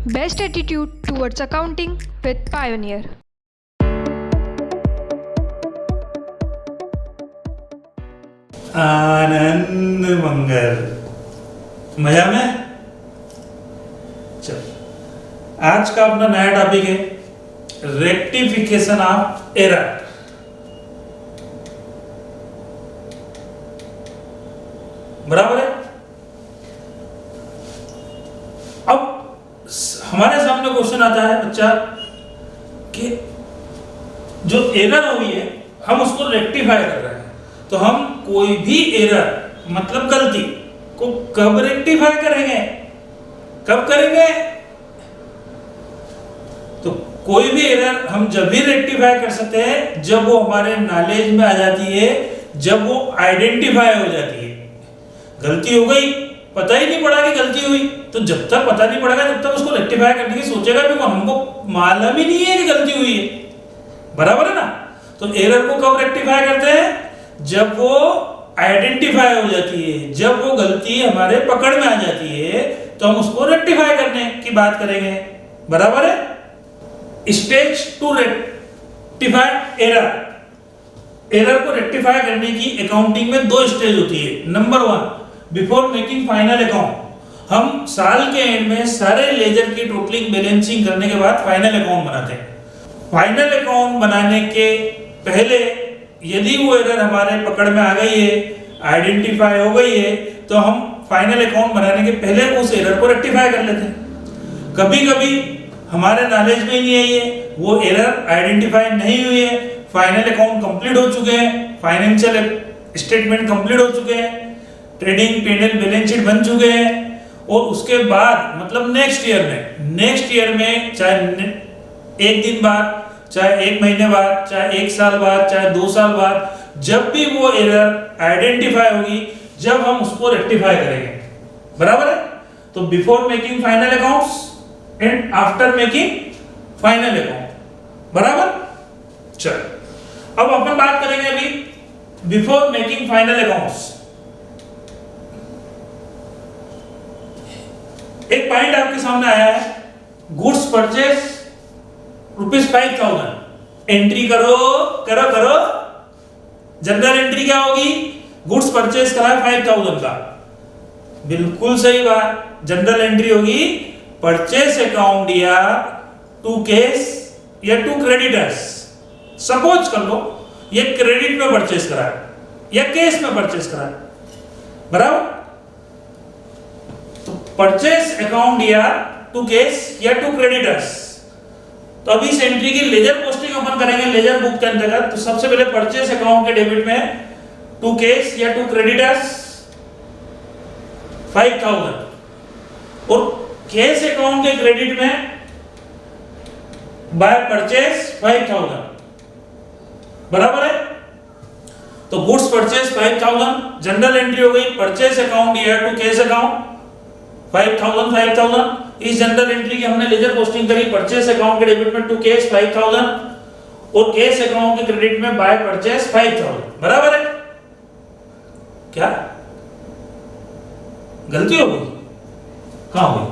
Best attitude towards accounting with Pioneer. आनंद मंगल। मजा में? चल, आज का अपना नया टॉपिक है रेक्टिफिकेशन ऑफ एरर। बराबर है। अब हमारे सामने क्वेश्चन आता है बच्चा कि जो एरर हुई है हम उसको रेक्टिफाई कर रहे हैं, तो हम कोई भी एरर मतलब गलती को कब रेक्टिफाई करेंगे, कब करेंगे? तो कोई भी एरर हम जब भी रेक्टिफाई कर सकते हैं जब वो हमारे नॉलेज में आ जाती है, जब वो आइडेंटिफाई हो जाती है। गलती हो गई, पता ही नहीं पड़ा कि गलती हुई, तो जब तक पता नहीं पड़ेगा तब तक उसको रेक्टिफाई करने की सोचेगा भी कौन? हमको मालूम ही नहीं है कि गलती हुई है। बराबर है ना? तो एरर को कब रेक्टिफाई करते हैं? जब वो आइडेंटिफाई हो जाती है, जब वो गलती हमारे पकड़ में आ जाती है, तो हम उसको रेक्टिफाई करने की बात करेंगे। बराबर है? Stage to rectify error. Error को रेक्टिफाई करने की अकाउंटिंग में दो स्टेज होती है। Number 1, before making final account. हम साल के एंड में सारे लेजर की टोटलिंग बैलेंसिंग करने के बाद फाइनल अकाउंट बनाते हैं। फाइनल अकाउंट बनाने के पहले यदि वो एरर हमारे पकड़ में आ गई है, आइडेंटिफाई हो गई है, तो हम फाइनल अकाउंट बनाने के पहले उस एरर को रेक्टिफाई कर लेते हैं। कभी कभी हमारे नॉलेज में ही नहीं आई है, वो एरर आइडेंटिफाई नहीं हुई है, फाइनल अकाउंट कंप्लीट हो चुके हैं, फाइनेंशियल स्टेटमेंट कंप्लीट हो चुके हैं, ट्रेडिंग P&L बैलेंस शीट बन चुके हैं, और उसके बाद मतलब नेक्स्ट ईयर में चाहे एक दिन बाद, चाहे एक महीने बाद, चाहे एक साल बाद, चाहे 2 साल बाद, जब भी वो एरर आइडेंटिफाई होगी, जब हम उसको रेक्टिफाई करेंगे। बराबर है? तो before making final accounts and after making final account. बराबर? चल, अब अपन बात करेंगे अभी बिफोर मेकिंग फाइनल अकाउंट्स। एक पॉइंट आपके सामने आया है, गुड्स परचेस ₹5,000। एंट्री करो करो करो। जनरल एंट्री क्या होगी? गुड्स परचेस करा 5,000 का। बिल्कुल सही बात। जनरल एंट्री होगी परचेस अकाउंट या टू केस या टू क्रेडिटर्स। सपोज कर लो ये क्रेडिट में परचेस करा है या केस में परचेस करा है। बराबर? तो परचेस अकाउंट या टू केस या टू क्रेडिटर्स। तो अभी इस एंट्री की लेजर पोस्टिंग ओपन करेंगे लेजर बुक के अंतर्गत। तो सबसे पहले परचेस अकाउंट के डेबिट में टू केस या टू क्रेडिटर्स 5,000, और केस अकाउंट के क्रेडिट में बाय परचेस 5,000। बराबर है? तो गुड्स परचेस 5,000, जनरल एंट्री हो गई परचेस अकाउंट या टू केस अकाउंट 5,000। इस जनरल एंट्री की हमने लेजर पोस्टिंग करी परचेस अकाउंट के डेबिट में टू केस 5,000 और केस अकाउंट के क्रेडिट में बाय परचेस 5,000। बराबर है? क्या गलती हो गई? कहां हुई?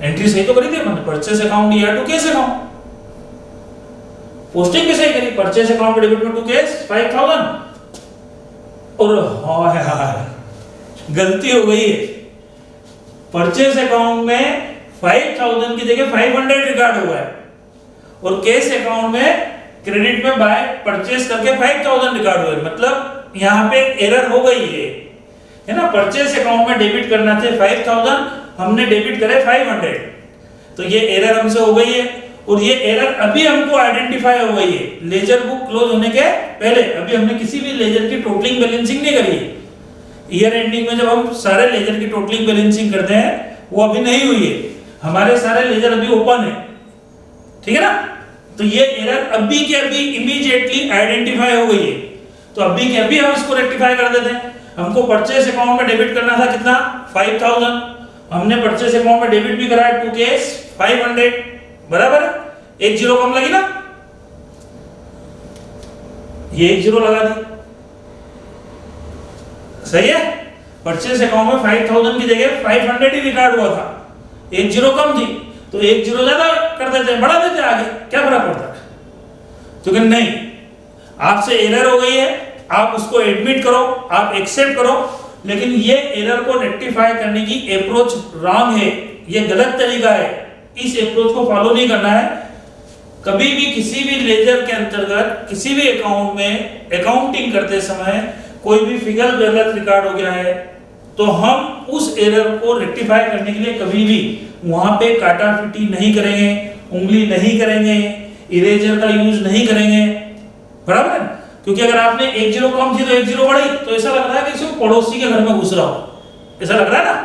एंट्री सही तो करी थी हमने, परचेस अकाउंट या टू केस अकाउंट। पोस्टिंग भी सही करी, परचेस अकाउंट के डेबिट में टू केस 5,000, और हाय गलती हो गई है। परचेस अकाउंट में 5,000 की जगह 500 रिकॉर्ड हुआ है, और केस अकाउंट में क्रेडिट में बाय परचेस करके 5,000 रिकॉर्ड हुआ है। मतलब यहां पे एरर हो गई है ना? परचेस अकाउंट में डेबिट करना थे 5,000, हमने डेबिट करे 500, तो ये एरर हमसे हो गई है। और ये एरर अभी हमको आइडेंटिफाई हो गई है लेजर बुक क्लोज होने के पहले। अभी हमने किसी भी लेजर की टोटलिंग बैलेंसिंग नहीं करी है। ईयर एंडिंग में जब हम सारे लेजर की टोटलिंग बैलेंसिंग करते हैं, वो अभी नहीं हुई है, हमारे सारे लेजर अभी ओपन है। ठीक है ना? तो ये एरर अभी के अभी इमीडिएटली आइडेंटिफाई हो गई है, तो अभी के अभी हम इसको रेक्टिफाई कर देते हैं। हमको परचेस अकाउंट में डेबिट करना था कितना? 5,000। हमने परचेस अकाउंट में डेबिट भी कराया टू केस 500। बराबर है? एक जीरो कम लगी ना, ये एक जीरो लगा दी। सही है? परचेस अकाउंट में 5,000 की जगह 500 ही रिकॉर्ड हुआ था, एक जीरो कम थी, तो एक जीरो ज्यादा कर देते हैं, बढ़ा देते हैं आगे, क्या फर्क पड़ता है? तो कि नहीं, आपसे एरर हो गई है, आप उसको एडमिट करो, आप एक्सेप्ट करो, लेकिन ये एरर को रेक्टिफाई करने की अप्रोच रॉन्ग है, ये गलत तरीका है, इस अप्रोच को फॉलो नहीं करना है। कभी भी किसी भी लेजर के अंतर्गत किसी भी अकाउंट में अकाउंटिंग करते समय कोई भी फिगर गलत रिकॉर्ड हो गया है तो हम उस एरर को रेक्टिफाई करने के लिए कभी भी वहां पे काटाफिटी नहीं करेंगे, उंगली नहीं करेंगे, इरेजर का यूज नहीं करेंगे, बराबर है? क्योंकि अगर आपने एक जीरो कम थी तो एक जीरो बढ़ी तो ऐसा लग रहा है कि किसी पड़ोसी के घर में घुस रहा हो, ऐसा लग रहा है ना,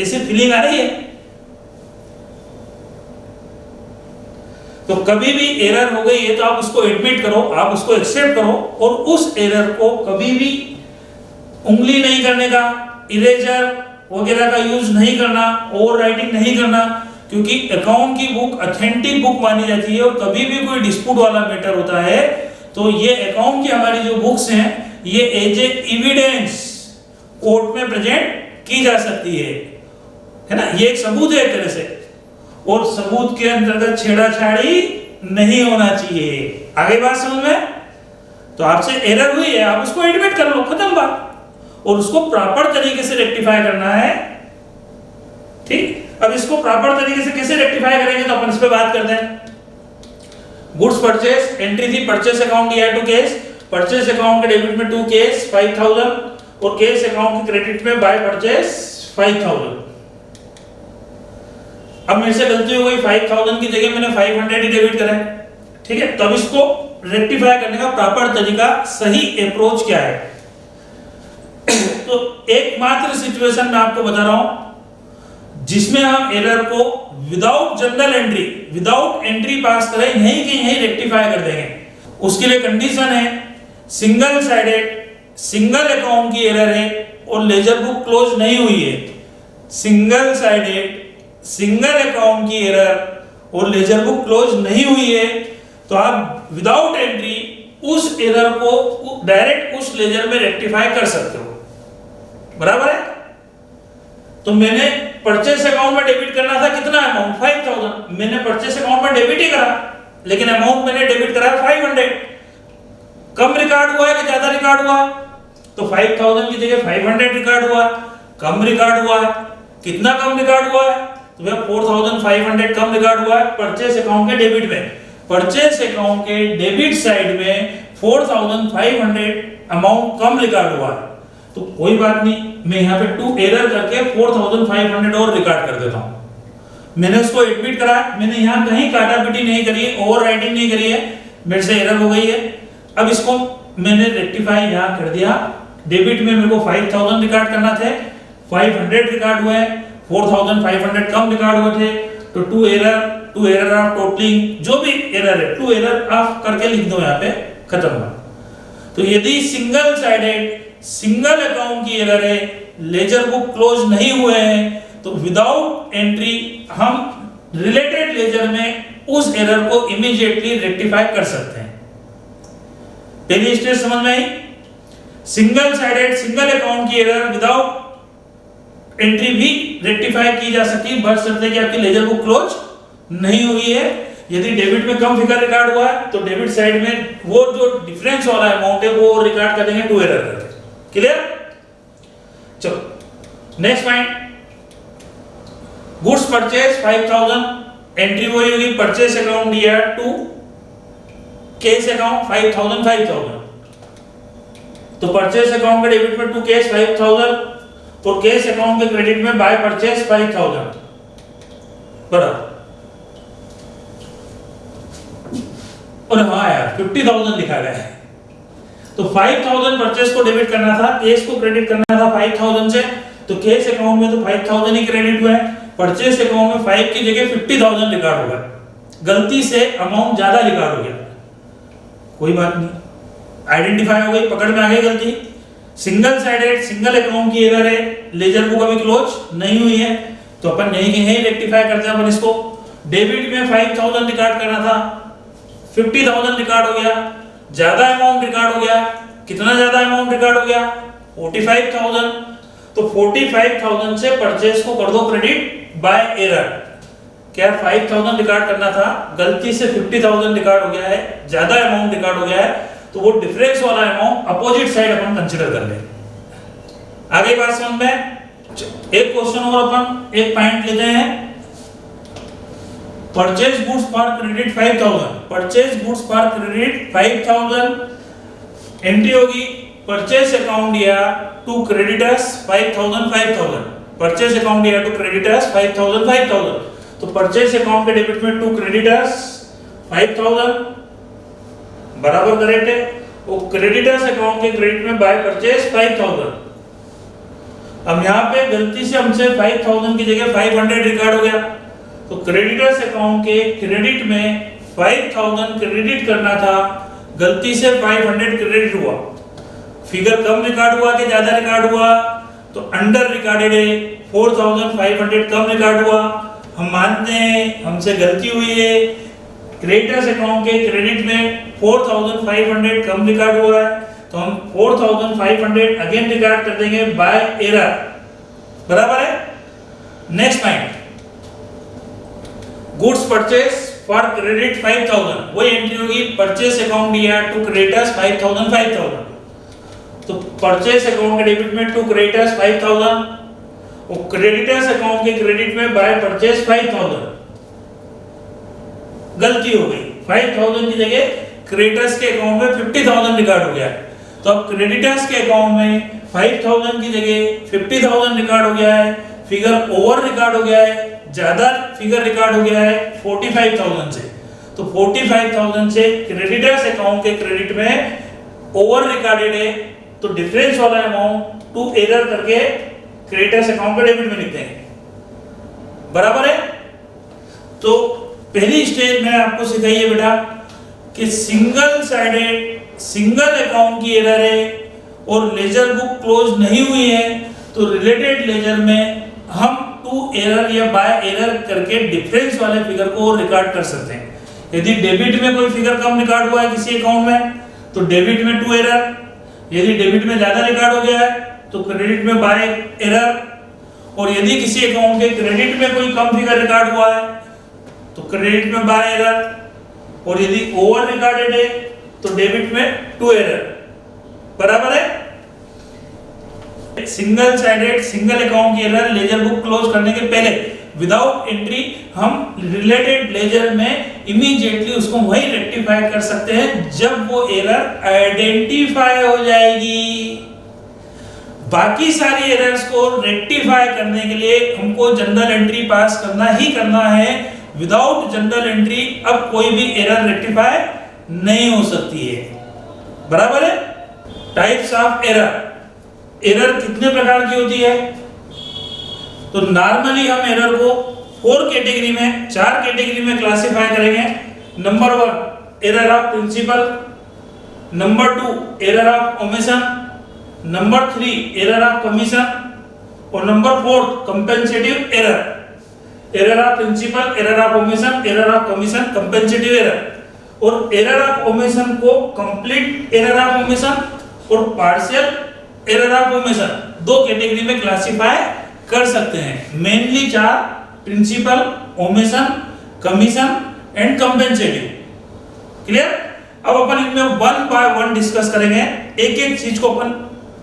ऐसी फीलिंग आ रही है। तो कभी भी एरर हो गई है तो आप उसको एडमिट करो, आप उसको एक्सेप्ट करो और उस एरर को कभी भी उंगली नहीं करने का, इरेजर वगैरह का यूज नहीं करना, ओवरराइटिंग नहीं करना, क्योंकि अकाउंट की बुक ऑथेंटिक बुक मानी जाती है और कभी भी कोई डिस्प्यूट वाला मैटर होता है तो ये अकाउंट की हमारी जो बुक्स हैं ये एज ए एविडेंस कोर्ट में प्रेजेंट की जा सकती है ना, ये एक सबूत है एक तरह से, और सबूत के अंतर्गत छेड़ाछाड़ी नहीं होना चाहिए। आगे बात समझ में? तो आपसे एरर हुई है, आप उसको एडमिट कर लो, खत्म बात, और उसको प्रॉपर तरीके से रेक्टिफाई करना है, ठीक? अब इसको प्रॉपर तरीके से कैसे रेक्टिफाई करेंगे तो अपन इस पे बात करते हैं। गुड्स परचेस एंट्री थी, परचेस अकाउंट की टू केस, परचेस अकाउंट के डेबिट में 2 केस 5000 और केस अकाउंट के क्रेडिट में बाय परचेस 5000। अब मेरे से गलती हो गई, 5000 की जगह मैंने 500 ही डेबिट करा है, ठीक है? तो अब इसको रेक्टिफाई करने का प्रॉपर तरीका, सही अप्रोच क्या है? तो एकमात्र सिचुएशन मैं आपको बता रहा हूं जिसमें हम एरर को without general entry, without entry पास करें, यहीं के यहीं रेक्टिफाई कर देंगे। उसके लिए कंडीशन है सिंगल साइडेड, सिंगल अकाउंट की एरर है और लेजर बुक क्लोज नहीं हुई है। सिंगल साइडेड, सिंगल अकाउंट की एरर और लेजर बुक क्लोज नहीं हुई है तो आप विदाउट एंट्री उस एरर को डायरेक्ट उस लेजर में रेक्टिफाई कर सकते हो, बराबर है? तो मैंने परचेस अकाउंट में डेबिट करना था कितना अमाउंट, 5000, मैंने परचेस अकाउंट में डेबिट ही करा, लेकिन अमाउंट मैंने डेबिट करा 500। कम रिकॉर्ड हुआ है कि ज्यादा रिकॉर्ड हुआ? तो 5000 की जगह 500 रिकॉर्ड हुआ, कम रिकॉर्ड हुआ। कितना कम रिकॉर्ड हुआ है? तो भैया 4500 कम रिकॉर्ड हुआ है परचेस अकाउंट के डेबिट में। परचेस अकाउंट के डेबिट साइड में 4500 अमाउंट कम रिकॉर्ड हुआ है, तो कोई बात नहीं, मैं यहाँ पे 2 एरर करके 4500 और रिकॉर्ड कर देता हूँ। मैंने उसको एडमिट करा, मैंने यहाँ कहीं काटापीटी नहीं करी है, ओवरराइटिंग नहीं करी है, मेरे से एरर हो गई है। अब इसको मैंने रेक्टिफाई यहाँ कर दिया, डेबिट में मेरे को 5000 रिकॉर्ड करना थे, 500 रिकॉर्ड हुए, 4500 कम रिकॉर्ड हुए थे, तो 2 एरर ऑफ टोटलिंग, जो भी एरर है 2 एरर ऑफ करके लिख दो यहाँ पे, खत्म हुआ। तो यदि सिंगल साइडेड, सिंगल अकाउंट की एरर है, लेजर बुक क्लोज नहीं हुए हैं, तो विदाउट एंट्री हम रिलेटेड लेजर में उस एरर को इमीडिएटली रेक्टिफाई कर सकते हैं। पहली स्टेज समझ में आई? सिंगल साइडेड, सिंगल अकाउंट की एरर विदाउट एंट्री भी रेक्टिफाई की जा सकती है, बशर्ते कि आपकी लेजर बुक क्लोज नहीं हुई है। यदि डेबिट में कम फिगर रिकॉर्ड हुआ है तो डेबिट साइड में वो जो डिफरेंस वाला अमाउंट है वो रिकॉर्ड कर देंगे 2 एरर करके। क्लियर? चलो next point, goods purchase 5000, entry वही होगी, परचेस अकाउंट दिया टू केस अकाउंट 5000। तो परचेस अकाउंट के डेबिट में 2 केस 5000 और केस अकाउंट के क्रेडिट में बाय परचेस 5000, बराबर। और हाँ यार 50000 लिखा गया है, तो 5000 परचेस को डेबिट करना था, केस को क्रेडिट करना था 5000 से, तो केस अकाउंट में तो 5000 ही क्रेडिट हुआ है, परचेस अकाउंट में 5 की जगह 50000 रिकॉर्ड होगा, गलती से अमाउंट ज्यादा रिकॉर्ड हो गया, कोई बात नहीं, आइडेंटिफाई हो गई, पकड़ में आ गई गलती। सिंगल साइडेड, सिंगल अकाउंट की एरर है, लेजर बुक अभी क्लोज नहीं हुई है, तो अपन यहीं के यहीं रेक्टिफाई करते हैं अपन इसको। डेबिट में 5000 रिकॉर्ड करना था, 50000 रिकॉर्ड हो गया, ज्यादा अमाउंट रिकॉर्ड हो गया। कितना ज्यादा अमाउंट रिकॉर्ड हो गया? 45000। तो 45000 से परचेस को कर दो क्रेडिट बाय एरर, क्या 5000 रिकॉर्ड करना था, गलती से 50,000 रिकॉर्ड हो गया है, ज्यादा अमाउंट रिकॉर्ड हो गया है, तो वो डिफरेंस वाला अमाउंट अपोजिट साइड अपन कंसीडर कर लें। आगे बात समझ में? एक क्वेश्चन और अपन एक पॉइंट लेते हैं। Purchase goods for credit 5000, purchase goods for credit 5000, entry होगी परचेज अकाउंट या टू क्रेडिटर्स 5000, परचेज अकाउंट या टू क्रेडिटर्स 5000। तो परचेज अकाउंट के डेबिट में टू क्रेडिटर्स 5000 बराबर करेक्ट है, वो क्रेडिटर्स अकाउंट के क्रेडिट में बाय परचेज 5000। अब यहाँ पे गलती से हमसे 5000 की जगह 500 रिकॉर्ड हो गया, तो क्रेडिटर्स अकाउंट के क्रेडिट में 5000 क्रेडिट करना था, गलती से 500 क्रेडिट हुआ, फिगर कम रिकॉर्ड हुआ कि ज्यादा रिकॉर्ड हुआ, तो अंडर रिकॉर्डेड है, 4500 कम रिकॉर्ड हुआ। हम मानते हैं हमसे गलती हुई है, क्रेडिटर्स अकाउंट के क्रेडिट में 4500 कम रिकॉर्ड हुआ है, तो हम 4500 अगेन रिकॉर्ड कर देंगे बाय एरर, बराबर है। Next point, goods purchase for credit 5000, वही एंट्री होगी परचेज अकाउंट या टू क्रेडिटर्स 5000। तो परचेज अकाउंट के डेबिट में टू क्रेडिटर्स 5000, और क्रेडिटर्स अकाउंट के क्रेडिट में बाय परचेज 5000। गलती हो गई, 5000 की जगह क्रेडिटर्स के अकाउंट में 50000 रिकॉर्ड हो गया है, तो अब क्रेडिटर्स के अकाउंट में 5000 की जगह 50000 रिकॉर्ड हो गया है, फिगर ओवर रिकॉर्ड हो गया है, ज्यादा फिगर रिकॉर्ड हो गया है 45000 से, तो 45000 से क्रेडिटर्स अकाउंट के क्रेडिट में ओवर रिकॉर्डेड है, तो डिफरेंस वाला अमाउंट टू एरर करके क्रेडिटर्स अकाउंट के डेबिट में लिख देंगे, बराबर है। तो पहली स्टेज में आपको सिखाई है बेटा कि सिंगल साइडेड सिंगल अकाउंट की एरर है और लेजर बुक क्लोज नहीं हुई है, तो रिलेटेड लेजर में हम टू एरर या बाय एरर करके डिफरेंस वाले फिगर को रिकॉर्ड कर सकते हैं। यदि डेबिट में कोई फिगर कम रिकॉर्ड हुआ है किसी अकाउंट में, तो डेबिट में टू एरर, यदि डेबिट में ज्यादा रिकॉर्ड हो गया है तो क्रेडिट में बाय एरर, और यदि किसी अकाउंट के क्रेडिट में कोई कम फिगर रिकॉर्ड हुआ है तो क्रेडिट में बाय एरर, और यदि ओवर रिकॉर्डेड है तो डेबिट में टू एरर, बराबर है। सिंगल साइडेड सिंगल अकाउंट की एरर लेजर बुक क्लोज करने के पहले विदाउट एंट्री हम रिलेटेड लेजर में इमीडिएटली उसको वही रेक्टिफाई कर सकते हैं जब वो एरर आइडेंटिफाई हो जाएगी। बाकी सारी एरर्स को रेक्टिफाई करने के लिए हमको जनरल एंट्री पास करना ही करना है, विदाउट जनरल एंट्री अब कोई भी एरर रेक्टिफाई नहीं हो सकती है, बराबर है। टाइप्स ऑफ एरर, एरर कितने प्रकार की होती है? तो नॉर्मली हम एरर को 4 कैटेगरी में 4 कैटेगरी में क्लासिफाई करेंगे। Number 1 error of principle, number 2 error of omission, number 3 error of commission, और number 4 compensative error. Error of principle, error of omission, error of commission, compensative error. और error of omission को complete error of omission और partial error of omission 2 category में classify कर सकते हैं। Mainly 4, principle, omission, commission and compensative. Clear? अब अपन इनमें 1 बाय 1 डिस्कस करेंगे, एक एक चीज को अपन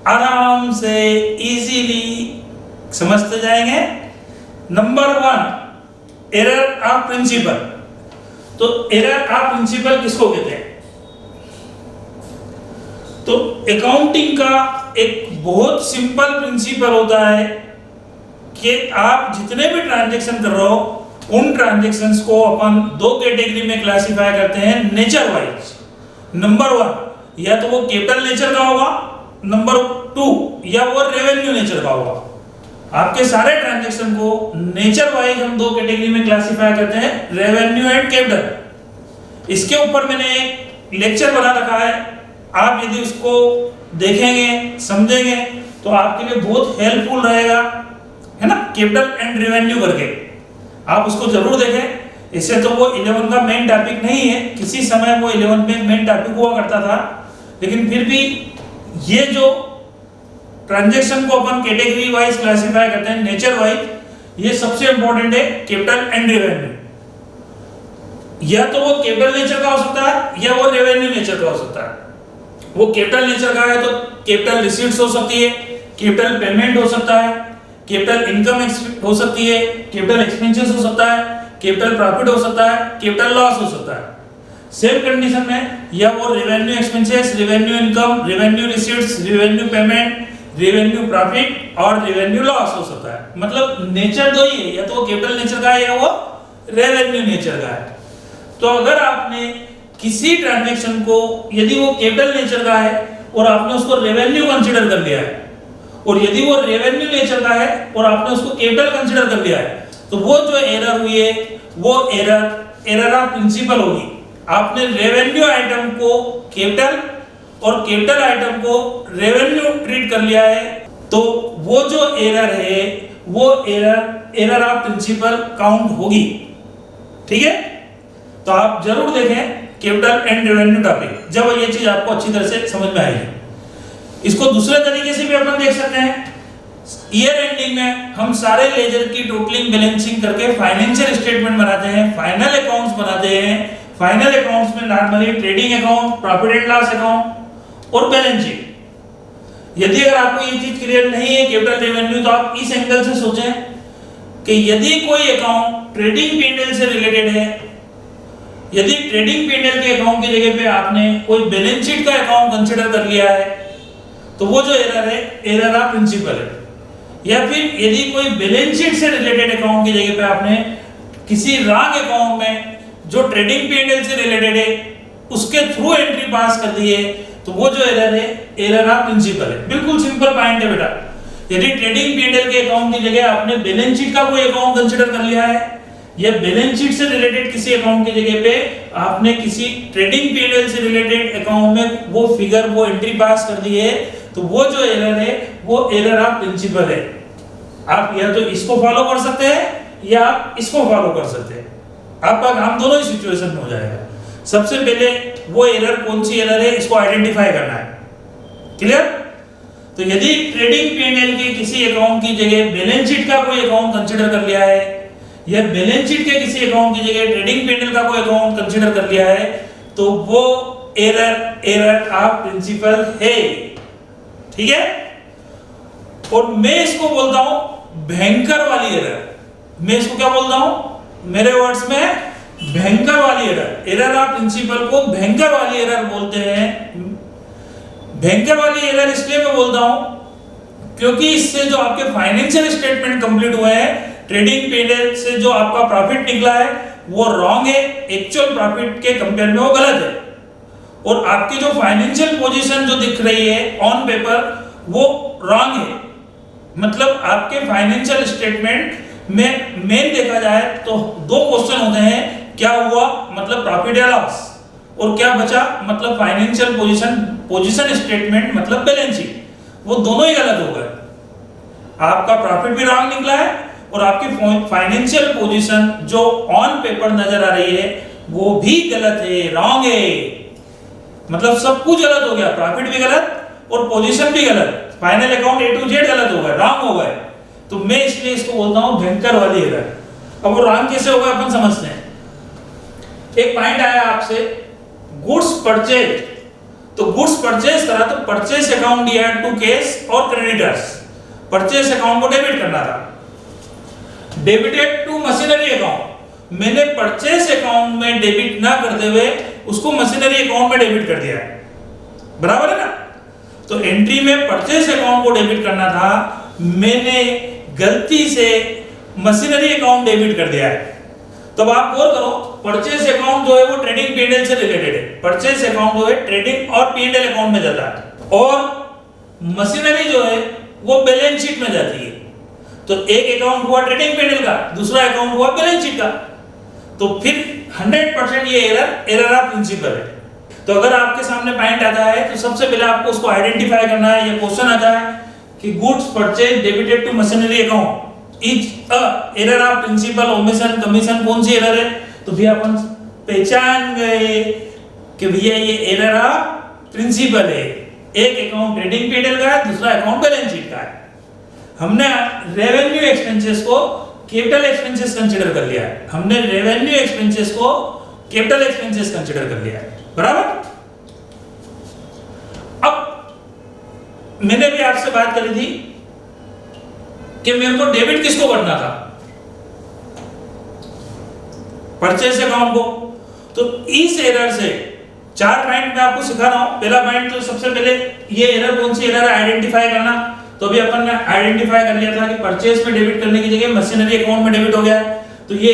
आराम से इजीली समझते जाएंगे। Number 1 error of principle. तो एरर ऑफ प्रिंसिपल किसको कहते हैं? तो अकाउंटिंग का एक बहुत सिंपल प्रिंसिपल होता है कि आप जितने भी ट्रांजैक्शन कर रहे हो उन ट्रांजैक्शंस को अपन 2 कैटेगरी में क्लासिफाई करते हैं नेचर वाइज। नंबर 1 या तो वो कैपिटल नेचर का होगा, नंबर 2 या वो रेवेन्यू नेचर का होगा। आपके सारे ट्रांजैक्शन को नेचर वाइज हम 2 कैटेगरी में क्लासिफाई करते हैं, रेवेन्यू एंड कैपिटल। इसके ऊपर मैंने एक लेक्चर बना रखा है, आप यदि उसको देखेंगे समझेंगे तो आपके लिए बहुत हेल्पफुल रहेगा, है ना, कैपिटल एंड रेवेन्यू करके आप उसको जरूर देखें। इससे तो वो 11 का मेन टॉपिक नहीं है, किसी समय वो 11 में मेन टॉपिक हुआ करता था, लेकिन फिर भी ये जो ट्रांजैक्शन को अपन कैटेगरी वाइज क्लासिफाई करते हैं नेचर वाइज, ये सबसे इंपॉर्टेंट है, कैपिटल एंड रेवेन्यू। या तो वो कैपिटल नेचर का हो सकता है या वो रेवेन्यू नेचर का हो सकता है। वो कैपिटल नेचर का है तो कैपिटल रिसीट्स हो सकती है, कैपिटल पेमेंट हो सकता है, कैपिटल इनकम हो सकती है, कैपिटल एक्सपेंसेस हो सकता है, कैपिटल प्रॉफिट हो सकता है, कैपिटल लॉस हो सकता है। सेम कंडीशन में या वो revenue expenses, revenue income, revenue receipts, revenue payment, revenue profit और रेवेन्यू लॉस हो सकता है। मतलब नेचर दो ही है, या तो वो कैपिटल नेचर का है या वो रेवेन्यू नेचर का है। तो अगर आपने किसी ट्रांजैक्शन को, यदि वो कैपिटल नेचर का है और आपने उसको रेवेन्यू कंसीडर कर लिया है, और यदि वो रेवेन्यू नेचर का है और आपने उसको कैपिटल कंसीडर कर लिया है, तो वो जो एरर हुई है वो एरर ऑफ प्रिंसिपल होगी। आपने रेवेन्यू आइटम को कैपिटल और कैपिटल आइटम को रेवेन्यू ट्रीट कर लिया है, तो वो जो एरर है वो एरर ऑफ प्रिंसिपल काउंट होगी। ठीक है, तो आप जरूर देखें कैपिटल एंड रेवेन्यू टॉपिक, जब ये चीज आपको अच्छी तरह से समझ में आएगी। इसको दूसरे तरीके से भी अपन देख सकते हैं। ईयर एंडिंग में हम सारे लेजर की टोटलिंग बैलेंसिंग करके फाइनेंशियल स्टेटमेंट बनाते हैं, फाइनल अकाउंट्स बनाते हैं। फाइनल अकाउंट्स में normally trading account, profit and loss account और बैलेंस शीट। यदि अगर आपको ये चीज क्लियर नहीं है कैपिटल रेवेन्यू, तो आप इस एंगल से सोचें कि यदि कोई अकाउंट ट्रेडिंग पीएनएल से रिलेटेड है, यदि ट्रेडिंग पीएनएल के अकाउंट की जगह पे आपने कोई बैलेंस शीट का अकाउंट कंसीडर कर लिया है, तो वो जो एरर है एरर ऑफ प्रिंसिपल है। या फिर यदि कोई बैलेंस शीट से रिलेटेड अकाउंट की जगह पे आपने किसी रॉन्ग अकाउंट में जो ट्रेडिंग पीएनएल से रिलेटेड है उसके थ्रू एंट्री पास कर दी है, तो वो जो एरर है एरर ऑफ प्रिंसिपल है। बिल्कुल सिंपल पॉइंट है बेटा। यदि ट्रेडिंग पीएनएल के अकाउंट की जगह आपने बैलेंस शीट का कोई अकाउंट कंसीडर कर लिया है, या बैलेंस शीट से रिलेटेड किसी अकाउंट की जगह पे आपने किसी ट्रेडिंग पीएनएल से रिलेटेड अकाउंट में वो फिगर, वो एंट्री पास कर दी है, तो वो जो एरर है वो एरर ऑफ प्रिंसिपल है। आप या तो इसको फॉलो कर सकते हैं या आप इसको फॉलो कर सकते हैं, आपका काम दोनों ही सिचुएशन में हो जाएगा। सबसे पहले वो एरर कौन सी एरर है इसको आइडेंटिफाई करना है। क्लियर? तो यदि ट्रेडिंग पीएनएल के किसी अकाउंट की जगह बैलेंस शीट का कोई अकाउंट कंसीडर कर लिया है, या बैलेंस शीट के किसी अकाउंट की जगह ट्रेडिंग पीएनएल का कोई अकाउंट कंसीडर कर लिया है, तो वो एरर ऑफ प्रिंसिपल है। ठीक है, और मैं इसको बोलता हूं भयंकर वाली एरर। मैं इसको क्या बोलता हूं? मेरे वर्ड्स में भयंकर वाली एरर। एरर ऑफ प्रिंसिपल को भयंकर वाली एरर बोलते हैं। भयंकर वाली एरर इसलिए मैं बोलता हूं क्योंकि इससे जो आपके फाइनेंशियल स्टेटमेंट कंप्लीट हुए हैं, ट्रेडिंग पीएनएल से जो आपका प्रॉफिट निकला है वो रॉन्ग है, एक्चुअल प्रॉफिट के कंपेयर में वो गलत है। और आपकी जो फाइनेंशियल पोजीशन जो दिख रही है ऑन पेपर वो रॉन्ग है। मतलब आपके फाइनेंशियल स्टेटमेंट में मेन देखा जाए तो दो क्वेश्चन होते हैं, क्या हुआ मतलब प्रॉफिट या लॉस, और क्या बचा मतलब फाइनेंशियल पोजीशन स्टेटमेंट मतलब बैलेंस शीट। वो दोनों ही गलत हो गए। आपका प्रॉफिट भी रॉन्ग निकला है और आपकी फाइनेंशियल पोजीशन जो ऑन पेपर नजर आ रही है वो भी गलत है, रॉन्ग है। मतलब सब कुछ गलत हो गया, प्रॉफिट भी गलत और पोजीशन भी गलत, final account A to Z गलत हो गए, रॉन्ग हो गए। तो मैं इसलिए इसको बोलता हूं भयंकर वाली एरर। अब वो रॉन्ग कैसे होगा अपन समझते हैं। एक पॉइंट आया आपसे गुड्स परचेज, तो गुड्स परचेज करा तो परचेज अकाउंट दिया टू कैश और क्रेडिटर्स। परचेज अकाउंट को डेबिट करना था, डेबिटेड टू मशीनरी अकाउंट। मैंने परचेज अकाउंट में डेबिट ना करते हुए उसको मशीनरी अकाउंट में डेबिट कर दिया, बराबर है ना। तो एंट्री में परचेज अकाउंट को डेबिट करना था, मैंने गलती से मशीनरी अकाउंट डेबिट कर दिया है। तो अब आप गौर करो, परचेज अकाउंट जो है वो ट्रेडिंग पीएनएल से रिलेटेड है। परचेज अकाउंट जो है ट्रेडिंग और पीएनएल अकाउंट में जाता है, और मशीनरी जो है वो बैलेंस शीट में जाती है। तो एक अकाउंट हुआ ट्रेडिंग पीएनएल का, दूसरा अकाउंट हुआ बैलेंस शीट का। तो फिर 100% ये एरर ऑफ प्रिंसिपल है। तो अगर आपके सामने पॉइंट आता है तो सबसे पहले आपको उसको आइडेंटिफाई करना है। ये क्वेश्चन आता है कि goods purchase debited to machinery account is a error of principle, omission, commission, कौन सी एरर है। तो भी अपन पहचान गए कि भैया ये एरर ऑफ प्रिंसिपल है। एक अकाउंट ट्रेडिंग पीएनएल का है, दूसरा अकाउंट बैलेंस शीट का है। हमने रेवेन्यू एक्सपेंसेस को कैपिटल एक्सपेंसेस कंसीडर कर लिया है, हमने रेवेन्यू एक्सपेंसेस को कैपिटल एक्सपेंसेस कंसीडर कर लिया है, बराबर। अब मैंने भी आपसे बात करी थी कि मेरे को डेबिट किसको करना था, परचेस अकाउंट को। तो इस एरर से 4 पॉइंट मैं आपको सिखा रहा हूं। पहला पॉइंट तो सबसे पहले ये एरर कौन सी एरर है, आइडेंटिफाई करना। तो अभी अपन ने आइडेंटिफाई कर लिया था कि परचेस में डेबिट करने की जगह मशीनरी अकाउंट में डेबिट हो गया है, तो ये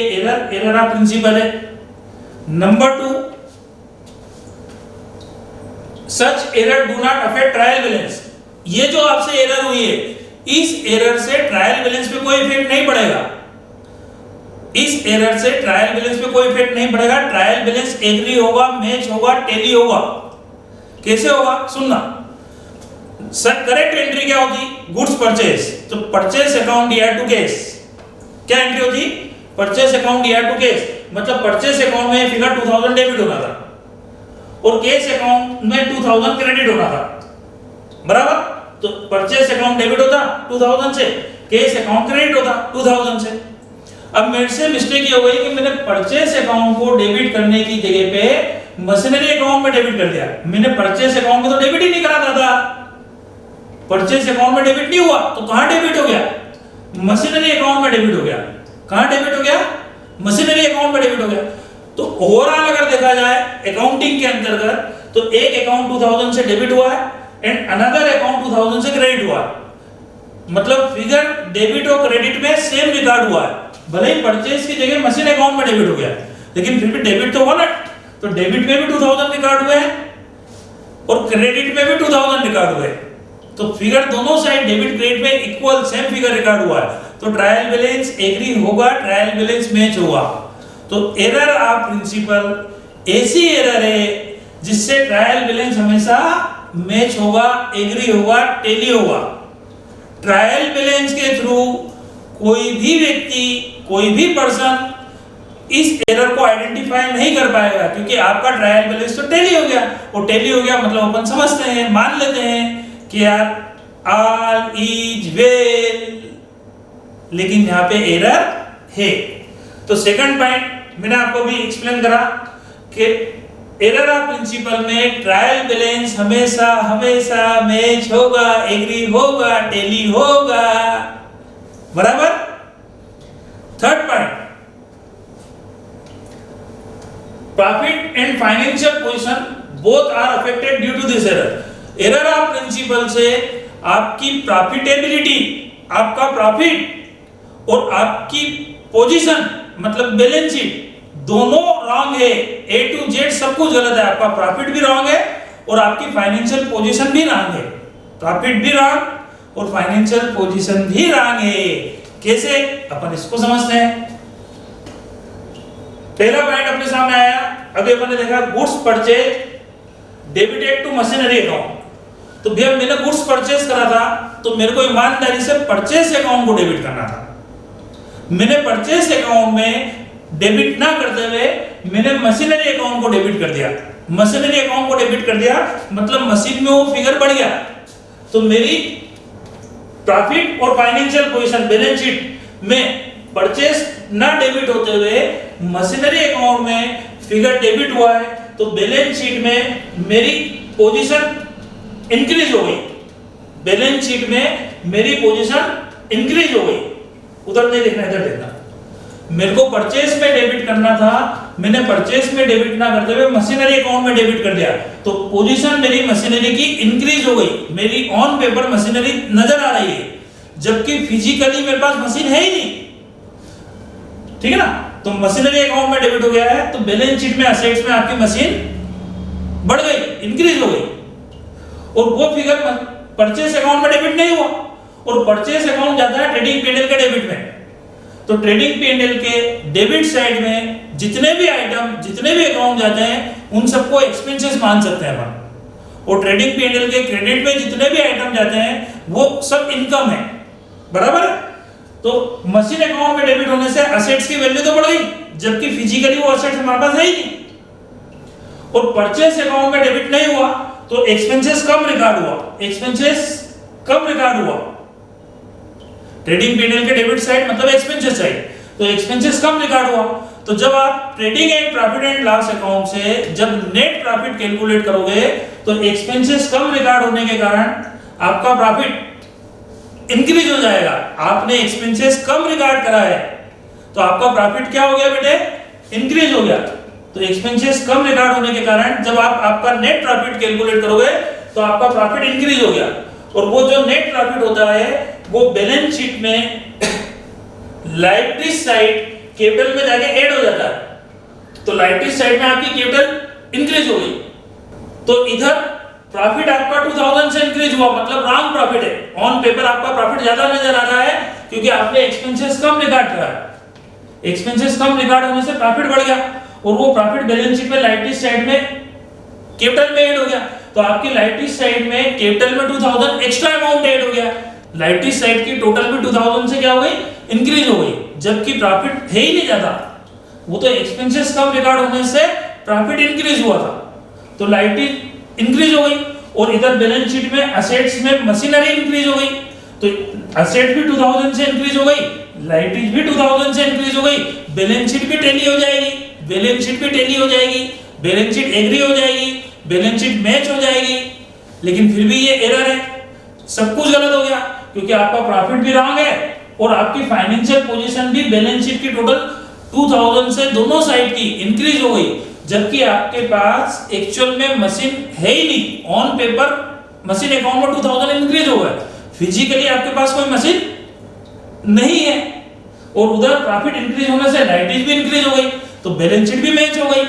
एरर ऑफ प्रिंसिपल है। Number 2, such error do not affect trial balance. ये जो आपसे एरर हुई है, इस एरर से ट्रायल बैलेंस पे कोई इफेक्ट नहीं पड़ेगा, इस एरर से ट्रायल बैलेंस पे कोई इफेक्ट नहीं पड़ेगा। ट्रायल बैलेंस एग्री होगा, मैच होगा, टैली होगा। कैसे होगा सुनना। सर करेक्ट एंट्री क्या होती, गुड्स परचेस, तो purchase account year to case क्या एंट्री होती, purchase account year to case, मतलब परचेस अकाउंट में फिगर 2000 डेबिट होना था और केस अकाउंट में 2000 क्रेडिट होना था, बराबर। तो परचेस अकाउंट डेबिट होता 2000 से, केस अकाउंट क्रेडिट होता 2000 से। अब मेरे से मिस्टेक ये हो गई कि मैंने परचेस अकाउंट को डेबिट करने की जगह पे मशीनरी अकाउंट में डेबिट कर दिया। मैंने परचेस अकाउंट में तो डेबिट ही नहीं कराना था, परचेस अकाउंट में डेबिट नहीं हुआ, तो कहां डेबिट हो गया, मशीनरी अकाउंट में डेबिट हो गया। कहां डेबिट हो गया, मशीनरी अकाउंट में डेबिट हो गया। तो ओवरऑल अगर देखा जाए अकाउंटिंग के अंतर्गत, तो एक अकाउंट 2000 से डेबिट हुआ है एंड अनदर अकाउंट 2000 से क्रेडिट हुआ है, मतलब फिगर डेबिट और क्रेडिट में सेम रिकॉर्ड हुआ है। भले ही परचेस की जगह मशीन अकाउंट में डेबिट हो गया, लेकिन फिर भी डेबिट तो हुआ ना। तो डेबिट में भी 2000 रिकॉर्ड हुए और क्रेडिट में भी 2000 रिकॉर्ड हुए, तो फिगर दोनों साइड डेबिट क्रेडिट में इक्वल सेम फिगर रिकॉर्ड हुआ है। तो ट्रायल बैलेंस एग्री होगा, ट्रायल बैलेंस मैच होगा। तो एरर ऑफ प्रिंसिपल ऐसी एरर है जिससे ट्रायल बैलेंस हमेशा मैच होगा, एग्री होगा, टैली होगा। ट्रायल बैलेंस के थ्रू कोई भी व्यक्ति, कोई भी पर्सन इस एरर को आइडेंटिफाई नहीं कर पाएगा, क्योंकि आपका ट्रायल बैलेंस तो टैली हो गया। और टैली हो गया मतलब अपन समझते हैं, मान लेते हैं कि यार ऑल इज वेल, लेकिन यहाँ पे एरर है। तो सेकंड पॉइंट मैंने आपको भी एक्सप्लेन करा कि एरर ऑफ प्रिंसिपल में ट्रायल बैलेंस हमेशा हमेशा मैच होगा, एग्री होगा, टैली होगा, बराबर। Third point, profit and financial position both are affected due to this error. Error of principle से आपकी प्रॉफिटेबिलिटी, आपका प्रॉफिट और आपकी पोजीशन मतलब बैलेंस शीट दोनों रॉन्ग है। ए टू जेड सब कुछ गलत है, आपका प्रॉफिट भी रॉन्ग है और आपकी फाइनेंशियल पोजीशन भी रॉन्ग है। प्रॉफिट भी रॉन्ग और फाइनेंशियल पोजीशन भी रॉन्ग है। कैसे, अपन इसको समझते हैं। पहला पॉइंट अपने सामने आया, अभी अपन ने देखा goods purchase debited to machinery account. तो भैया मैंने गुड्स परचेज करा था, तो मेरे को ईमानदारी से परचेस अकाउंट को डेबिट करना था। मैंने परचेस अकाउंट में डेबिट ना करते हुए मैंने मशीनरी अकाउंट को डेबिट कर दिया। मशीनरी अकाउंट को डेबिट कर दिया मतलब मशीन में वो फिगर बढ़ गया, तो मेरी प्रॉफिट और फाइनेंशियल पोजीशन बैलेंस शीट में परचेस ना डेबिट होते हुए मशीनरी अकाउंट में फिगर डेबिट हुआ है, तो बैलेंस शीट में मेरी पोजीशन इंक्रीज हो गई। बैलेंस शीट में मेरी पोजीशन इंक्रीज हो गई। उधर नहीं देखना, इधर देखना। मेरे को परचेस में डेबिट करना था, मैंने परचेस में डेबिट ना करते हुए मशीनरी अकाउंट में डेबिट कर दिया, तो पोजीशन मेरी मशीनरी की इंक्रीज हो गई। मेरी ऑन पेपर मशीनरी नजर आ रही है, जबकि फिजिकली मेरे पास मशीन है ही नहीं, ठीक है ना। तो मशीनरी अकाउंट में डेबिट हो गया है, तो बैलेंस शीट में असेट्स में आपकी मशीन बढ़ गई, इंक्रीज हो गई, और वो फिगर परचेस अकाउंट में डेबिट नहीं हुआ। और परचेस अकाउंट जाता है ट्रेडिंग पीएनएल के डेबिट में, तो ट्रेडिंग पीएनएल के डेबिट साइड में जितने भी आइटम, जितने भी अकाउंट जाते हैं, उन सबको एक्सपेंसेस मान सकते हैं अपन। और ट्रेडिंग पीएनएल के क्रेडिट में जितने भी आइटम जाते हैं वो सब इनकम है, बराबर। तो मशीन अकाउंट में डेबिट होने से असेट्स की वैल्यू तो बढ़ गई, जबकि फिजिकली वो असेट्स हमारे पास है ही नहीं। और परचेस अकाउंट में डेबिट नहीं हुआ तो एक्सपेंसेस कम रिकॉर्ड हुआ, एक्सपेंसेस कम रिकॉर्ड हुआ। ट्रेडिंग P&L के डेबिट साइड मतलब एक्सपेंसेस साइड, तो एक्सपेंसेस कम रिकॉर्ड हुआ। तो जब आप trading and profit and loss account से जब नेट प्रॉफिट कैलकुलेट करोगे तो एक्सपेंसेस कम रिकॉर्ड होने के कारण आपका प्रॉफिट इंक्रीज हो जाएगा। आपने एक्सपेंसेस कम रिकॉर्ड करा है तो आपका प्रॉफिट क्या हो गया बेटे, इंक्रीज हो गया। तो एक्सपेंसेस कम रिकॉर्ड होने के कारण जब आप आपका नेट प्रॉफिट कैलकुलेट करोगे तो आपका प्रॉफिट इंक्रीज हो गया, और वो जो नेट प्रॉफिट होता है वो बैलेंस शीट में लायबिलिटी साइड कैपिटल में जाके ऐड हो जाता है। तो लायबिलिटी साइड में आपकी कैपिटल इंक्रीज हो गई, तो इधर प्रॉफिट आपका 2000 से इंक्रीज हुआ, मतलब रॉन्ग प्रॉफिट है। ऑन पेपर आपका प्रॉफिट ज्यादा नजर आ रहा है क्योंकि आपने एक्सपेंसेस कम रिकॉर्ड करा है। एक्सपेंसेस कम रिकॉर्ड होने से प्रॉफिट बढ़ गया, और वो प्रॉफिट बैलेंस शीट में लायबिलिटी साइड में कैपिटल में ऐड हो गया। तो आपकी लायबिलिटी साइड में कैपिटल में 2000 एक्स्ट्रा अमाउंट ऐड हो गया। लायबिलिटी साइड की टोटल में 2000 से क्या हो गई, इंक्रीज हो गई, जबकि प्रॉफिट है ही नहीं ज्यादा। वो तो एक्सपेंसेस कम रिकॉर्ड होने से प्रॉफिट इंक्रीज हुआ था, तो लायबिलिटी इंक्रीज हो गई। और इधर बैलेंस शीट में असेट्स में मशीनरी इंक्रीज हो गई, तो असेट भी 2000 से इंक्रीज हो गई, लायबिलिटीज भी 2000 से इंक्रीज हो गई, बैलेंस शीट भी टैली हो जाएगी, बैलेंस शीट भी टैली हो जाएगी, बैलेंस शीट एग्री हो जाएगी, बैलेंस शीट मैच हो जाएगी। लेकिन फिर भी ये एरर है, सब कुछ गलत हो गया क्योंकि आपका प्रॉफिट भी रॉन्ग है और आपकी फाइनेंशियल पोजीशन भी बैलेंस शीट की टोटल 2000 से दोनों साइड की इंक्रीज हो गई, जबकि आपके पास एक्चुअल में मशीन है ही नहीं। ऑन पेपर मशीन अकाउंट में 2000 इंक्रीज हो गया, फिजिकली आपके पास कोई मशीन नहीं है, और उधर प्रॉफिट इंक्रीज होने से लायबिलिटीज भी इंक्रीज हो गई, तो बैलेंस शीट भी मैच हो गई,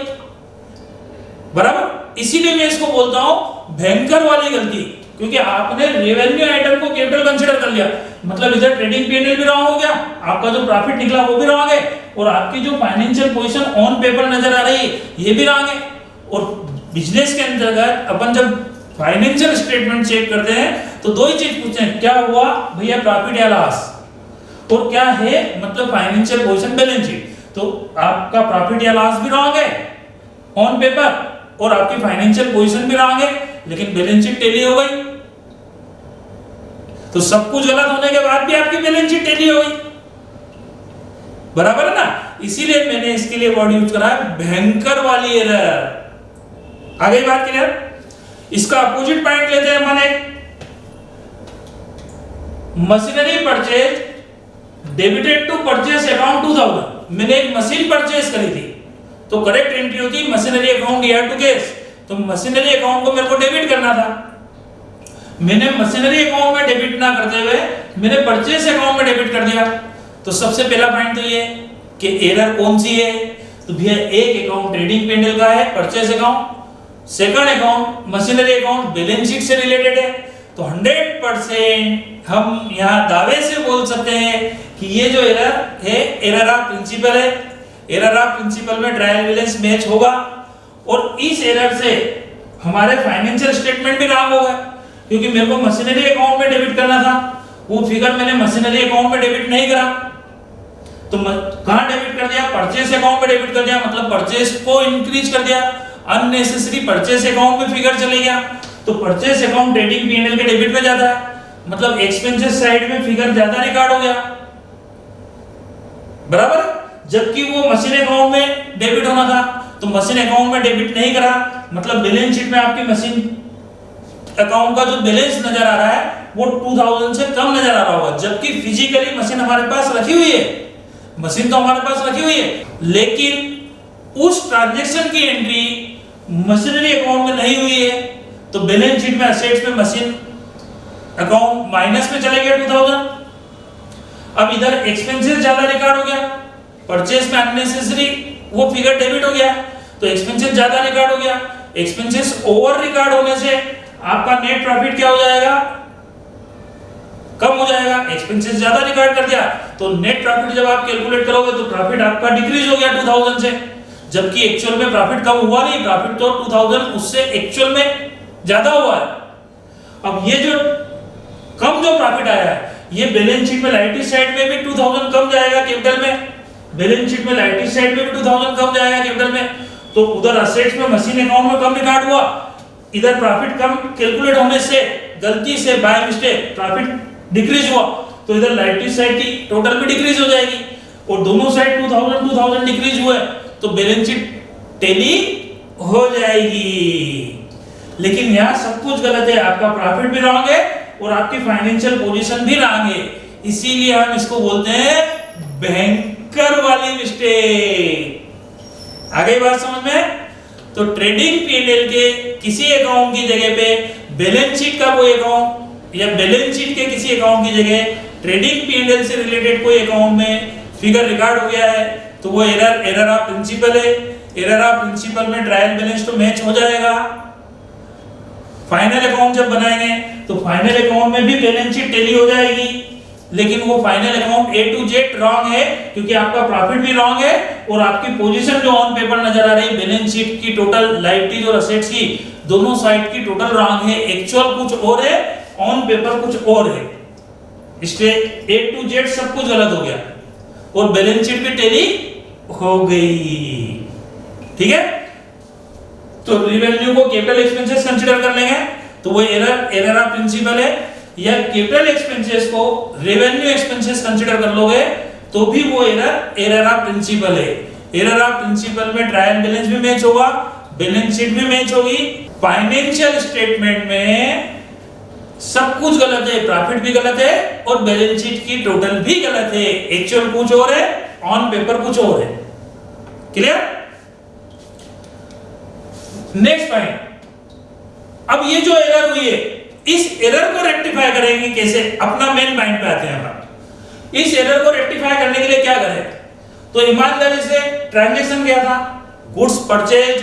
बराबर। इसीलिए मैं इसको बोलता हूं भयंकर वाली गलती, क्योंकि आपने रेवेन्यू आइटम को कैपिटल कंसीडर कर लिया, मतलब इधर ट्रेडिंग P&L भी रॉन्ग हो गया, आपका जो प्रॉफिट निकला वो भी रॉन्ग है, और आपकी जो फाइनेंशियल पोजीशन ऑन पेपर नजर आ रही है ये भी रॉन्ग है। और बिजनेस के अंतर्गत अपन जब फाइनेंशियल स्टेटमेंट चेक करते हैं तो दो ही चीज पूछते हैं, क्या हुआ भैया प्रॉफिट या लॉस, और क्या है मतलब फाइनेंशियल पोजीशन बैलेंस शीट। तो आपका प्रॉफिट या लॉस भी रॉन्ग है ऑन पेपर, और आपकी फाइनेंशियल पोजीशन भी रॉन्ग है, लेकिन बैलेंस शीट टैली हो गई। तो सब कुछ गलत होने के बाद भी आपकी बैलेंस शीट टैली हो गई, बराबर है ना। इसीलिए मैंने इसके लिए वर्ड यूज करा है भयंकर वाली एरर। आगे बात क्लियर। इसका अपोजिट पॉइंट लेते हैं अपन एक, machinery purchase debited to purchase account 2000। मैंने एक मशीन परचेज करी थी, तो करेक्ट एंट्री होती machinery account year to cash, तो मशीनरी अकाउंट को मेरे को डेबिट करना था। मैंने मशीनरी अकाउंट में डेबिट ना करते हुए मैंने परचेज अकाउंट में डेबिट कर दिया। तो सबसे पहला पॉइंट तो ये कि एरर कौन सी है, तो भैया एक अकाउंट ट्रेडिंग P&L का है purchase account, second account machinery account balance sheet से रिलेटेड है। तो 100% हम यहाँ दावे से बोल सकते हैं कि ये जो एरर है एरर ऑफ प्रिंसिपल है। एरर ऑफ प्रिंसिपल में ट्रायल बैलेंस मैच होगा, और इस एरर से हमारे फाइनेंशियल स्टेटमेंट भी रॉन्ग होगा, क्योंकि मेरे को मशीनरी अकाउंट में डेबिट करना था, वो फिगर मैंने मशीनरी अकाउंट में डेबिट नहीं करा, तो कहां डेबिट कर दिया, परचेज अकाउंट में डेबिट कर दिया, मतलब परचेज को इंक्रीज कर दिया, अननेसेसरी परचेज अकाउंट में फिगर चले गया। तो परचेज अकाउंट ट्रेडिंग P&L के डेबिट में जाता है, मतलब एक्सपेंसेस साइड में फिगर ज्यादा रिकॉर्ड हो गया, बराबर। जबकि वो मशीन अकाउंट में डेबिट होना था, तो मशीन अकाउंट में डेबिट नहीं करा, मतलब बैलेंस शीट में आपकी मशीन अकाउंट का जो बैलेंस नजर आ रहा है वो 2000 से कम नजर आ रहा होगा, जबकि फिजिकली मशीन हमारे पास रखी हुई है, मशीन तो हमारे पास रखी हुई है, लेकिन उस ट्रांजैक्शन की एंट्री मशीनरी अकाउंट में नहीं हुई है। तो बैलेंस शीट में असेट्स में मशीन अकाउंट माइनस में चले गए 2000। अब इधर एक्सपेंसेस ज्यादा रिकॉर्ड हो गया, परचेज में अननेसेसरी वो फिगर डेबिट हो गया, तो एक्सपेंसेस ज्यादा रिकॉर्ड हो गया। एक्सपेंसेस ओवर रिकॉर्ड होने से आपका नेट प्रॉफिट क्या हो जाएगा, कम हो जाएगा। एक्सपेंसेस ज्यादा रिकॉर्ड कर दिया तो नेट प्रॉफिट जब आप कैलकुलेट करोगे तो प्रॉफिट आपका डिक्रीज हो गया 2000 से, जबकि एक्चुअल में प्रॉफिट कम हुआ नहीं, प्रॉफिट तो 2000 उससे एक्चुअल में ज्यादा हुआ है। अब ये जो कम जो प्रॉफिट आया है ये बैलेंस शीट में लायबिलिटी साइड में भी 2000 कम जाएगा कैपिटल में, बैलेंस शीट में लायबिलिटी साइड में भी 2000 कम जाएगा कैपिटल में। तो उधर असेट्स में मशीन अकाउंट में कम रिकॉर्ड हुआ, इधर प्रॉफिट कम कैलकुलेट होने से गलती से बाय मिस्टेक प्रॉफिट डिक्रीज हुआ, तो इधर लाइबिलिटी साइड की टोटल भी डिक्रीज हो जाएगी, और दोनों साइड 2000 डिक्रीज हुआ है तो बैलेंस शीट टैली हो जाएगी। लेकिन यहाँ सब कुछ गलत है, आपका प्रॉफिट भी रॉन्ग है और आपकी फाइनेंशियल पोजीशन भी रॉन्ग है, इसीलिए हम इसको बोलते हैं भयंकर वाली मिस्टेक। आ गई बात समझ में? तो ट्रेडिंग पीएनएल के किसी अकाउंट की जगह पे बैलेंस शीट का कोई अकाउंट या बैलेंस शीट के किसी अकाउंट की जगह ट्रेडिंग पीएनएल से रिलेटेड कोई अकाउंट में फिगर रिकॉर्ड हो गया है तो वो एरर ऑफ प्रिंसिपल है। एरर ऑफ प्रिंसिपल में ट्रायल बैलेंस तो मैच हो जाएगा। फाइनल अकाउंट जब बनाएंगे तो फाइनल अकाउंट में भी बैलेंस शीट टैली हो जाएगी, लेकिन वो final account A to Z wrong है क्योंकि आपका प्रॉफिट भी रॉन्ग है और आपकी पोजीशन जो ऑन पेपर नजर आ रही बैलेंस शीट की टोटल लायबिलिटीज और असेट्स की दोनों साइड की टोटल रॉन्ग है। एक्चुअल कुछ और है, ऑन पेपर कुछ और है, इसलिए ए टू जेड सब कुछ गलत हो गया और बैलेंस शीट भी टैली हो गई। ठीक है, तो रिवेन्यू को कैपिटल एक्सपेंसेस कंसीडर कर लेंगे तो वो एरर ऑफ प्रिंसिपल है, या कैपिटल एक्सपेंसेस को रेवेन्यू एक्सपेंसेस कंसीडर कर लोगे तो भी वो एरर ऑफ प्रिंसिपल है। एरर ऑफ प्रिंसिपल में ट्रायल बैलेंस भी मैच होगा, बैलेंस शीट भी मैच होगी, फाइनेंशियल स्टेटमेंट में सब कुछ गलत है, प्रॉफिट भी गलत है और बैलेंस शीट की टोटल भी गलत है। एक्चुअल कुछ और है, ऑन पेपर कुछ और है। क्लियर? नेक्स्ट पॉइंट, अब ये जो एरर हुई है इस एरर को रेक्टिफाई करेंगे कैसे? अपना मेन पॉइंट पे आते हैं हम। इस एरर को रेक्टिफाई करने के लिए क्या करें? तो ईमानदारी से ट्रांजैक्शन क्या था? Goods purchase.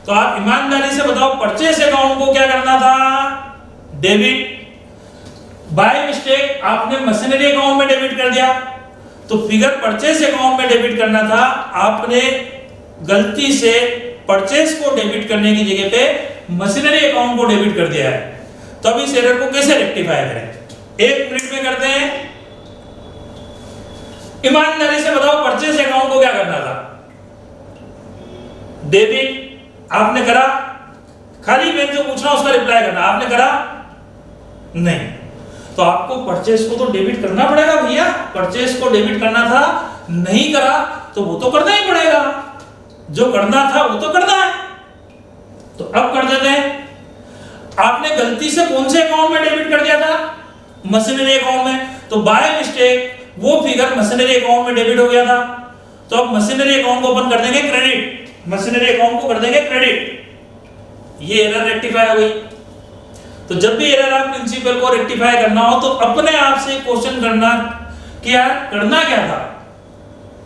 तो आप ईमानदारी से बताओ परचेज अकाउंट को क्या करना था? डेबिट। बाय मिस्टेक आपने मशीनरी अकाउंट में डेबिट कर दिया, तो फिगर परचेज अकाउंट में डेबिट करना था, आपने गलती से परचेज को डेबिट करने की जगह पे मशीनरी अकाउंट को डेबिट कर दिया है। तो अब इस एरर को कैसे रेक्टिफाई करें? 1 मिनट में करते हैं। ईमानदारी से बताओ परचेज अकाउंट को क्या करना था? डेबिट आपने करा, खाली मैं जो पूछ रहा हूं उसका रिप्लाई करना। आपने करा? नहीं। तो आपको परचेज को तो डेबिट करना पड़ेगा भैया, परचेज को डेबिट करना था, नहीं करा तो वो तो करना ही पड़ेगा, जो करना था वो तो करना है। तो अब कर देते हैं। आपने गलती से कौन से अकाउंट में डेबिट कर दिया था? मशीनरी अकाउंट में, तो बाय मिस्टेक वो फिगर मशीनरी अकाउंट में डेबिट हो गया था। तो अब मशीनरी अकाउंट को ओपन कर देंगे क्रेडिट, मशीनरी अकाउंट को कर देंगे क्रेडिट। ये एरर रेक्टिफाई हो गई। तो जब भी एरर ऑफ प्रिंसिपल को रेक्टिफाई करना हो तो अपने आप से क्वेश्चन करना कि यार करना क्या था?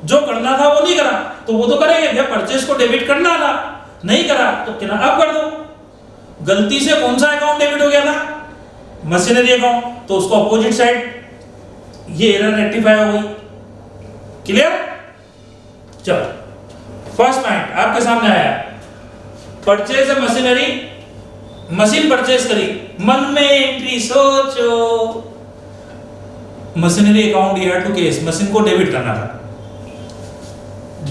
जो करना था वो नहीं करा तो वो तो करेंगे भैया, परचेज को डेबिट करना था, नहीं करा तो क्या अब कर दो। गलती से कौन सा अकाउंट डेबिट हो गया था? मशीनरी अकाउंट, तो उसको अपोजिट साइड, ये एरर रेक्टिफाई हो गई। क्लियर? चलो फर्स्ट पॉइंट आपके सामने आया, परचेज मशीनरी, मशीन परचेज करी, मन में एंट्री सोचो, machinery account here to cash, machine को डेबिट करना था,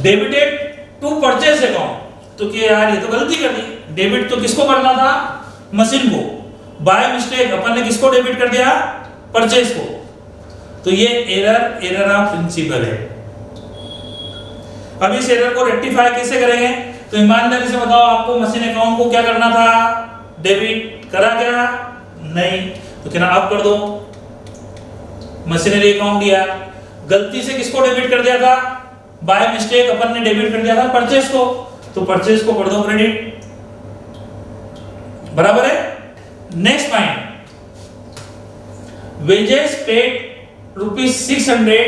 डेबिटेड टू परचेज अकाउंट, तो कि यार ये तो गलती कर दी, डेबिट तो किसको करना था? मशीन को, बाय मिस्टेक अपन ने किसको डेबिट कर दिया? परचेज को। तो ये एरर ऑफ प्रिंसिपल है। अब इस एरर को रेक्टिफाई कैसे करेंगे? तो ईमानदारी से बताओ आपको मशीन अकाउंट को क्या करना था? डेबिट करा क्या? नहीं। तो क्या अब कर दो, मशीनरी अकाउंट दिया, गलती से किसको डेबिट कर दिया था? बाय मिस्टेक अपन ने डेबिट कर दिया था परचेज को, तो परचेज को कर दो क्रेडिट। बराबर है? Next point, wages paid ₹600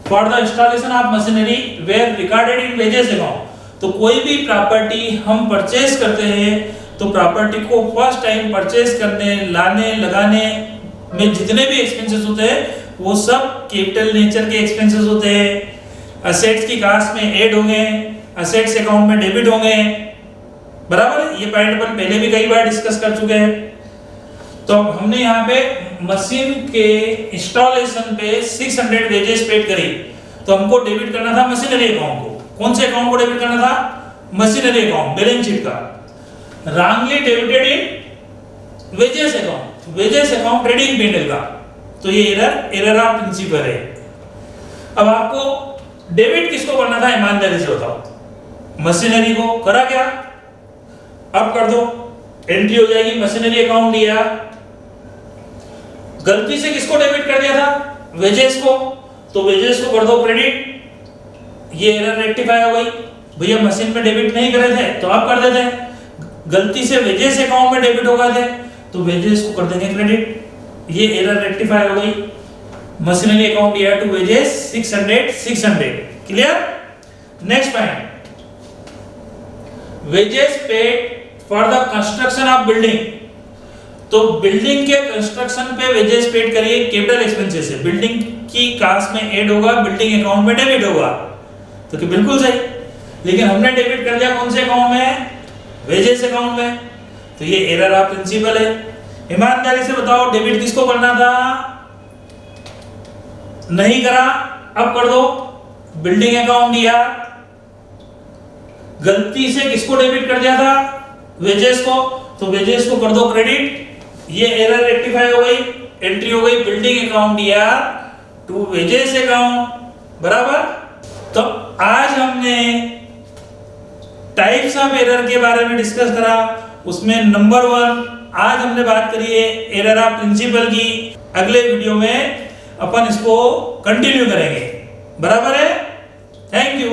for the installation of machinery were recorded in wages account. तो कोई भी प्रॉपर्टी हम परचेज करते हैं तो प्रॉपर्टी को फर्स्ट टाइम परचेज करने, लाने, लगाने में जितने भी एक्सपेंसेस होते हैं वो सब कैपिटल नेचर के एक्सपेंसेस होते हैं। असेट्स की कास्ट में ऐड होंगे, असेट्स अकाउंट में डेबिट होंगे। बराबर? ये पॉइंट अपन पहले भी कई बार डिस्कस कर चुके हैं। तो अब हमने यहाँ पे मशीन के इंस्टॉलेशन पे 600 वेजेस पेड करी, तो हमको डेबिट करना था मशीनरी अकाउंट को। कौन से अकाउंट को डेबिट करना था? मशीनरी अकाउंट, बैलेंस शीट का। Wrongly debited in wages account, wages account trading PNL का। तो ये एरर ऑफ प्रिंसिपल है। अब आपको डेबिट किसको करना था ईमानदारी से बताओ। मशीनरी को करा क्या? अब कर दो, एंट्री हो जाएगी मशीनरी अकाउंट दिया। गलती से किसको डेबिट कर दिया था? वेजेस को, तो वेजेस को कर दो क्रेडिट। ये एरर रेक्टिफाई हो गई। भैया मशीन में डेबिट नहीं करे थे तो आप कर देते हैं, गलती से वेजेस अकाउंट में डेबिट हो गए थे तो वेजेस को कर देंगे क्रेडिट। ये एरर रेक्टिफाई हो गई। मशीनरी अकाउंट दिया to wages 600। Clear? Next point, wages paid for the construction of building. तो बिल्डिंग के कंस्ट्रक्शन पे वेजेस पेड करिए कैपिटल एक्सपेंसेस से। बिल्डिंग की कास्ट में ऐड होगा, बिल्डिंग अकाउंट में डेबिट होगा, तो कि बिल्कुल सही। लेकिन हमने डेबिट कर दिया कौन से अकाउंट में? वेजेस अकाउंट में, तो ये एरर ऑफ प्रिंसिपल है। ईमानदारी से बताओ डेबिट किसको करना था? नहीं करा, अब कर दो। बिल्डिंग अकाउंट दिया, गलती से किसको डेबिट कर दिया था? वेजेस को, तो वेजेस को कर दो क्रेडिट। ये एरर रेक्टिफाई हो गई, एंट्री हो गई बिल्डिंग अकाउंट दिया टू वेजेस अकाउंट, बराबर। तो आज हमने टाइप्स ऑफ एरर के बारे में डिस्कस करा। उसमें नंबर 1 आज हमने बात करी है एरर ऑफ प्रिंसिपल की। अगले वीडियो में अपन इसको कंटिन्यू करेंगे, बराबर है। Thank you.